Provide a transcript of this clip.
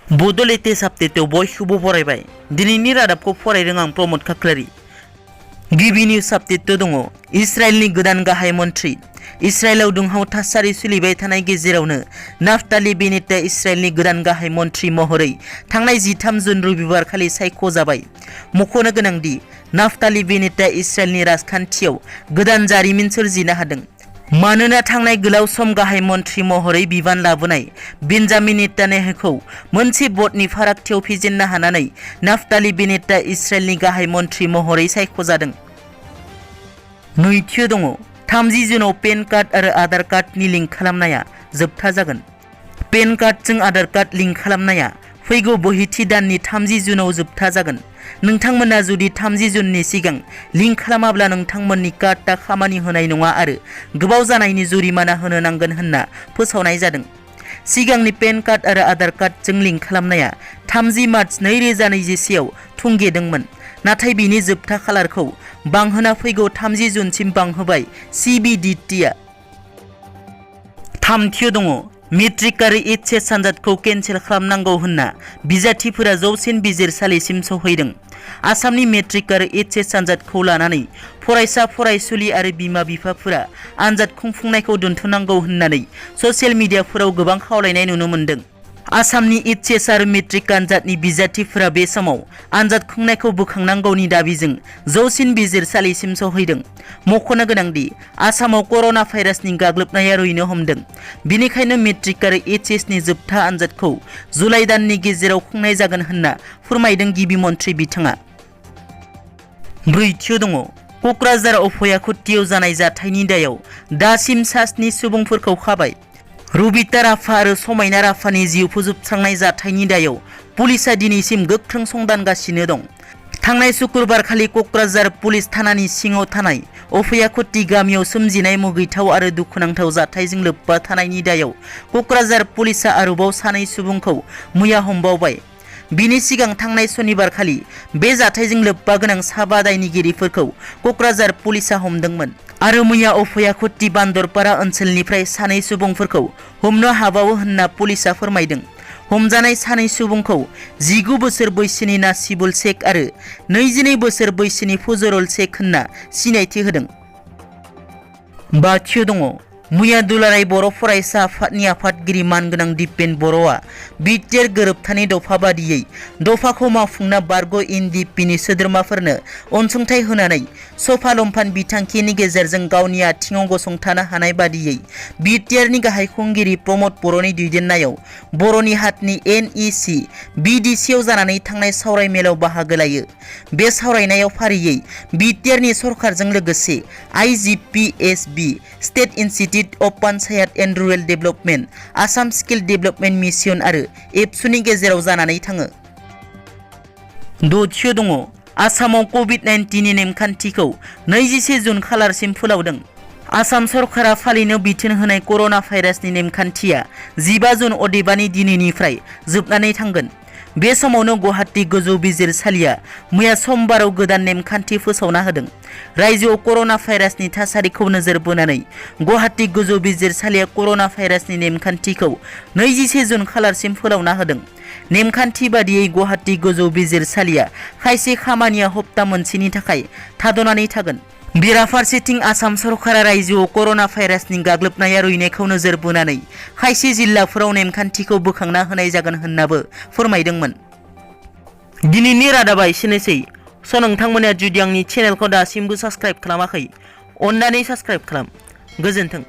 बड' लेटेस्ट आपडेटआव बयखौबो बरायबाय। दिनैनि रादाबखौ फरायदों आं प्रमद खाख्लारि। गिबि निउज आपडेटआव दङ इजराइलनि गोदान गाहाय मन्थ्रि। इजराइलाव दुंहाव थासारि सोलिबाय थानाय गेजेरावनो नाफ्ताली बेनेटआ इजराइलनि गोदान गाहाय मन्थ्रि महरै थांनाय 13 जुन रबिबार खालि सायख'जाबाय। मख'नो गोनांदि नाफ्ताली बेनेटआ इजराइलनि राजखान्थियाव गोदान जारिमिन सोरजिनो हादों। मानोना थांनाय गोलाव सम गाहाय मन्थ्रि महरै बिबान लाबोनाय बेन्जामिन नेतान्याहुखौ मोनसे भटनि फारागथियाव फेजेननो हानानै नाफ्ताली बेनेटआ इजराइलनि गाहाय मन्थ्रि महरै सायख'जादों। नैथियाव दङ 30 जुनाव पेन कार्ड आरो आधार कार्डनि लिंक खालामनाया जोबथा जागोन। पेन कार्डजों आधार कार्ड लिंक खालामनाया फैगौ बहिथि दाननि 30 जुनाव जोबथा जागोन। नोंथांमोना जुदि 30 जुननि सिगां लिंक खालामाब्ला नोंथांमोननि कार्डआ खामानि होनाय नङा आरो गोबाव जानायनि जुरिमाना होनो नांगोन होनना फोसावनाय जादों। सिगांनि पेन कार्ड आरो आधार कार्डजों लिंक खालामनाया 30 मार्च 2021 आव थुंगेदोंमोन, नाथाय बिनि जोबथा खालारखौ बांहोना फैगौ 30 जुनसिम बांहोबाय CBDTआ। थामथियाव दङ मेट्रिक आरो HS आनजादखौ केन्सेल खालामनांगौ होनना बिजाथिफोरा जौसिन बिजिरसालिसिम सौहैदों। आसामनि मेट्रिक आरो HS आनजादखौ लानानै फरायसा फरायसुलि आरो बिमा बिफाफोरा आनजाद खुंफुंनायखौ दोनथ'नांगौ होननानै ससियेल मिडियाफोराव गोबां खावलायनाय नुनो मोन्दों। आसामनि HS आरो मेट्रिक आनजादनि बिजाथिफोरा बे समाव आनजाद खुंनायखौ बोखांनांगौनि दाबिजों जौसिन बिजिरसालिसिम सौहैदों। मख'नो गोनांदि आसामाव कर'ना भाइरासनि गाग्लोबनाया रुइनो हमदों। बेनिखायनो मेट्रिक आरो HS नि जोबथा आनजादखौ जुलाइ दाननि गेजेराव खुंनाय जागोन होनना फोरमायदों गिबि मन्थ्रि बिथाङा। ब्रैथियाव दङ क'क्राझार अभयाकुटियाव जानाय जाथायनि दायाव दासिम 7 सुबुंफोरखौ खाबाय। रबिता राभा आरो समायना राभानि जिउ फोजोबस्रांनाय जाथायनि दायाव पुलिसआ दिनैसिम गोख्रों संदानगासिनो दं। थांनाय शुक्रबार खालि क'क्राझार पुलिस थानानि सिङाव थानाय अभयाकुटि गामियाव सोमजिनाय मुगैथाव आरो दुखुनांथाव जाथायजों लोब्बा थानायनि दायाव क'क्राझार पुलिसआ आरोबाव 2 सुबुंखौ मैया हमबावबाय। बिनि सिगां थांनाय सनिबार खालि बे जाथायजों लोब्बा गोनां 7 दायनिगिरिफोरखौ क'क्राझार पुलिसआ हमदोंमोन आरो मैया अभयाकुटि बान्दरपारा ओनसोलनिफ्राय 2 सुबुंफोरखौ हमनो हाबावो होनना पुलिसआ फोरमायदों। हमजानाय 2 सुबुंखौ 19 बोसोर बैसोनि नासिबुल शेख आरो 22 बोसोर बैसोनि फजरुल शेख होनना सिनायथि होदों। बाथियाव दङ मैया दुलाराय बर' फरायसा आफादनि आफादगिरि मानगोनां दिपेन बर'आ बिटिआर गोरोबथानि दफा बादियै दफाखौ मावफुंना बारग' NDP नि सोद्रोमाफोरनो अनसुंथाइ होनानै सफा लम्फान बिथांखिनि गेजेरजों गावनि आथिङाव गसंथानो हानाय बादियै बिटिआरनि गाहाय खुंगिरि प्रमद बर'नि दैदेननायाव बर'नि हातनि NEC BDC आव जानानै थांनाय सावराय मेलाव बाहागो लायो। बे सावरायनायाव फारियै बिटिआरनि सरकारजों लोगोसे IGPSB state institute of panchayat and rural development, Assam skill development mission आरो एबसुनि गेजेराव जानानै थाङो। दथियाव दङ आसामाव COVID-19 नि नेमखान्थिखौ 21 जुन खालारसिम फोलावदों। आसाम सरकारा फालिनो बिथोन होनाय कर'ना भाइरासनि नेमखान्थिया 15 जुन अदेबानि दिनैनिफ्राय जोबनानै थांगोन। बे समावनो गुवाहाटी गोजौ बिजिरसालिया मैया समबाराव गोदान नेमखान्थि फोसावना होदों। रायजोआव कर'ना भाइरासनि थासारिखौ नोजोर बोनानै गुवाहाटी गोजौ बिजिरसालिया कर'ना भाइरासनि नेमखान्थिखौ 21 जुन खालारसिम फोलावना होदों। नेमखान्थि बादियै गुवाहाटी गोजौ बिजिरसालिया खायसे खामानिया हप्ता मोनसेनि थाखाय थाद'नानै थागोन। बेराफारसेथिं आसाम सरकारा रायजोआव कर'ना भाइरासनि गाग्लोबनाया रुइनायखौ नोजोर बोनानै खायसे जिल्लाफोराव नेमखान्थिखौ बोखांना होनाय जागोन होननाबो फोरमायदोंमोन। दिनैनि रादाबा एसेनोसै। नोंथांमोना जुदि आंनि चेनेलखौ दासिमबो साबस्क्राइब खालामाखै, अन्नानै साबस्क्राइब खालाम। गोजोन्थों।